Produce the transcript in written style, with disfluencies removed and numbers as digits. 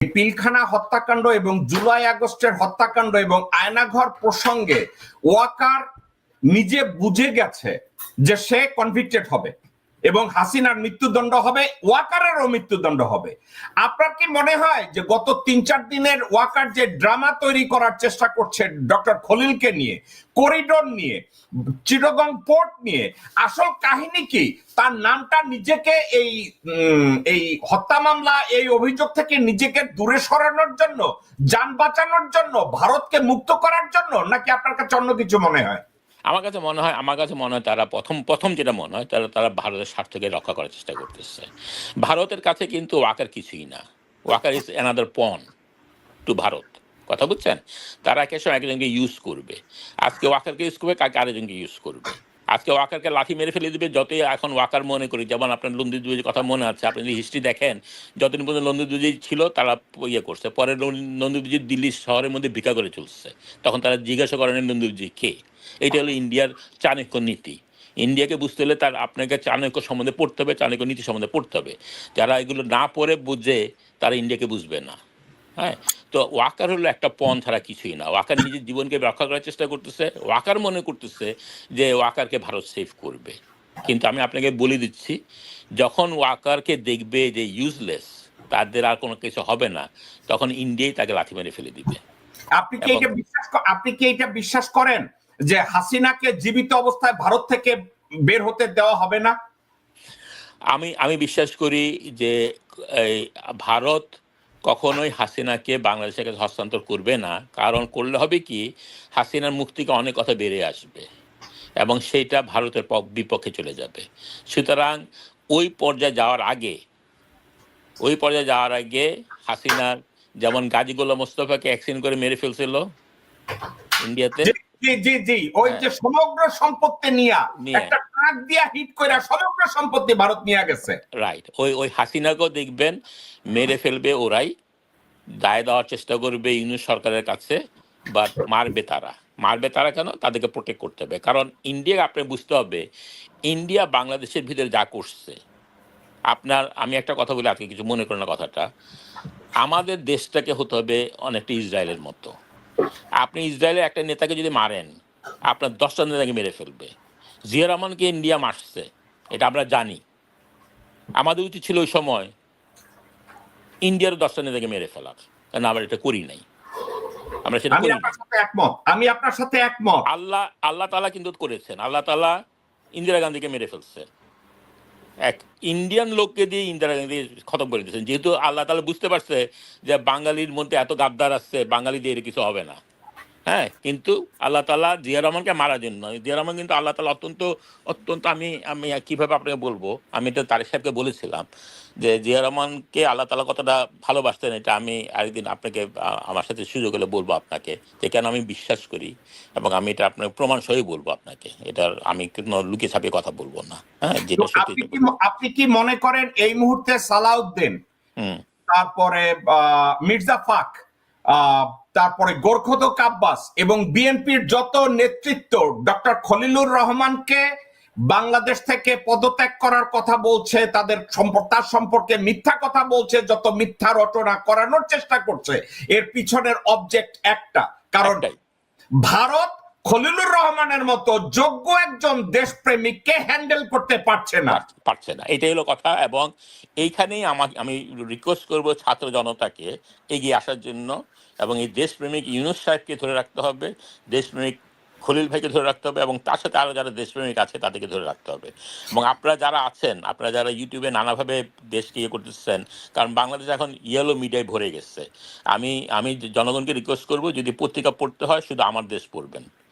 পিলখানা হত্যাকাণ্ড এবং জুলাই আগস্টের হত্যাকাণ্ড এবং আয়নাঘর প্রসঙ্গে ওয়াকার নিজে বুঝে গেছে যে সে কনভিক্টেড হবে এবং হাসিনার মৃত্যুদণ্ড হবে, ওয়াকারেরও মৃত্যুদণ্ড হবে। আপনার কি মনে হয় যে গত ৩-৪ দিনের ওয়াকার যে ড্রামা তৈরি করার চেষ্টা করছে ডক্টর খলিলকে নিয়ে, করিডোর নিয়ে, চিটাগং পোর্ট নিয়ে, আসল কাহিনী কি? তার নামটা নিজেকে এই হত্যা মামলা, এই অভিযোগ থেকে নিজেকে দূরে সরানোর জন্য, যান বাঁচানোর জন্য, ভারতকে মুক্ত করার জন্য, নাকি আপনার কাছে অন্য কিছু মনে হয়? আমার কাছে মনে হয় তারা প্রথম যেটা মনে হয় তারা ভারতের স্বার্থকে রক্ষা করার চেষ্টা করতেছে। ভারতের কাছে কিন্তু ওয়াকার কিছুই না। ওয়াকার ইজ অ্যানাদার পন টু ভারত। কথা বুঝছেন? তারা একের সময় একজনকে ইউজ করবে। আজকে ওয়াকারকে ইউজ করবে, কালকে আরেকজনকে ইউজ করবে। আজকে ওয়াকারকে লাঠি মেরে ফেলে দিবে। যতই এখন ওয়াকার মনে করি, যেমন আপনার লন্দিদুজির কথা মনে আছে, আপনি যদি হিস্ট্রি দেখেন, যতদিন পর্যন্ত লন্দিদুজি ছিল তারা ইয়ে করছে, পরে লন্দিদুজি দিল্লি শহরের মধ্যে ভিক্ষা করে চলছে। তখন তারা জিজ্ঞাসা করেন লন্দিদুজি কে। এইটা হলো ইন্ডিয়ার চাণক্য নীতি। ইন্ডিয়াকে বুঝতে হলে আপনাকে চাণক্য সম্বন্ধে পড়তে হবে, চাণক্য নীতি সম্বন্ধে পড়তে হবে। যারা এগুলো না পড়ে বুঝে তারা ইন্ডিয়াকে বুঝবে না। হ্যাঁ, তো ওয়াকার হলো একটা পণ ছাড়া কিছুই না। ওয়াকার নিজের জীবনকে রক্ষা করার চেষ্টা করতেছে। ওয়াকার মনে করতেছে যে ওয়াকারকে ভারত সেভ করবে। কিন্তু আমি আপনাকে বলে দিচ্ছি, যখন ওয়াকারকে দেখবে যে ইউজলেস, তাদের আর কোনো কিছু হবে না, তখন ইন্ডিয়াই তাকে লাথি মেরে ফেলে দিবে। আপনি কি এটা বিশ্বাস করেন যে হাসিনাকে জীবিত অবস্থায় ভারত থেকে বের হতে দেওয়া হবে না? আমি বিশ্বাস করি যে ভারত কখনোই হাসিনাকে বাংলাদেশের কাছে হস্তান্তর করবে না। কারণ করলে হবে কি, হাসিনার মুখ থেকে অনেক কথা বেরিয়ে আসবে এবং সেইটা ভারতের বিপক্ষে চলে যাবে। সুতরাং ওই পর্যায়ে যাওয়ার আগে হাসিনার, যেমন গাজী গোলাম মোস্তফাকে অ্যাক্সিডেন্ট করে মেরে ফেলছিল ইন্ডিয়াতে, ওই যে সমগ্র সম্পত্তি নিয়ে একটা ট্রাক দিয়া হিট করে সমগ্র সম্পত্তি ভারত নিয়ে গেছে, রাইট, ওই হাসিনাকেও দেখবেন মেরে ফেলবে ওরাই, দায় দেওয়ার চেষ্টা করবে ইউনিট সরকারের কাছে, বাট মারবে তারা কেন? তাদেরকে প্রোটেক্ট করতে হবে। কারণ ইন্ডিয়া, আপনি বুঝতে হবে, ইন্ডিয়া বাংলাদেশের ভিতরে যা করছে, আমি একটা কথা বলি, আজকে কিছু মনে করেন না কথাটা, আমাদের দেশটাকে হতে হবে অনেকটা ইসরায়েলের মতো। আপনি ইসরায়েলের একটা নেতাকে যদি মারেন, আপনার 10টা নেতাকে মেরে ফেলবে। জিয়া রহমানকে ইন্ডিয়া মারছে, এটা আমরা জানি। আমাদের উচিত ছিল ওই সময় ইন্ডিয়ার 10টা নেতাকে মেরে ফেলার, কারণ আমরা এটা করি নাই। আমরা সেটা করি। আমি আপনার সাথে একমত। আল্লাহ তাআলা কিন্তু করেছেন। আল্লাহ তাআলা ইন্দিরা গান্ধীকে মেরে ফেলছে, এক ইন্ডিয়ান লোককে দিয়ে ইন্দিরা গান্ধী খতম করে দিয়েছেন। যেহেতু আল্লাহ তাআলা বুঝতে পারছে যে বাঙালির মধ্যে এত গাদ্দার আসছে, বাঙালি দিয়ে কিছু হবে না। হ্যাঁ, কিন্তু আল্লাহ তাআলা জিয়া রহমানকে মারার জন্য, জিয়া রহমান কিন্তু আল্লাহ তাআলা অত্যন্ত আমি কিভাবে আপনাকে বলবো, আমি তো তারেক সাহেবকে বলেছিলাম যে জিয়া রহমানকে আল্লাহ তাআলা কতটা ভালোবাসতেন, এটা আমি আরেকদিন আপনাকে আমার সাথে সুযোগ হলে বলবো আপনাকে, যে কেন আমি বিশ্বাস করি, এবং আমি এটা আপনার প্রমাণ সহই বলবো আপনাকে। এটার আমি কোনো লুকিয়ে ছাপিয়ে কথা বলবো না। হ্যাঁ, যেটা সত্যি। আপনি কি মনে করেন এই মুহূর্তে সালাউদ্দিন, তারপরে মির্জা ফাক, তারপরে গোরখদক আব্বাস এবং বিএনপির যত নেতৃত্ব ডক্টর খলিলুর রহমানকে বাংলাদেশ থেকে পদত্যাগ করার কথা বলছে, তার সম্পর্কে মিথ্যা কথা বলছে, যত মিথ্যা রচনা করানোর চেষ্টা করছে, এর পিছনের অবজেক্ট একটা, কারণ ভারত খলিলুর রহমানের মতো যোগ্য একজন দেশপ্রেমিককে হ্যান্ডেল করতে পারছে না। এটাই হলো কথা। এবং এইখানেই আমি রিকোয়েস্ট করব ছাত্র জনতাকে এগিয়ে আসার জন্য, এবং এই দেশপ্রেমিক ইউনূস সাহেবকে ধরে রাখতে হবে, দেশপ্রেমিক খলিল ভাইকে ধরে রাখতে হবে, এবং তার সাথে আরো যারা দেশপ্রেমিক আছে তাদেরকে ধরে রাখতে হবে। এবং আপনারা যারা ইউটিউবে নানাভাবে দেশকে ইয়ে করতেছেন, কারণ বাংলাদেশ এখন ইয়েলো মিডিয়ায় ভরে গেছে। আমি জনগণকে রিকোয়েস্ট করব, যদি পত্রিকা পড়তে হয় শুধু আমার দেশ পড়বেন।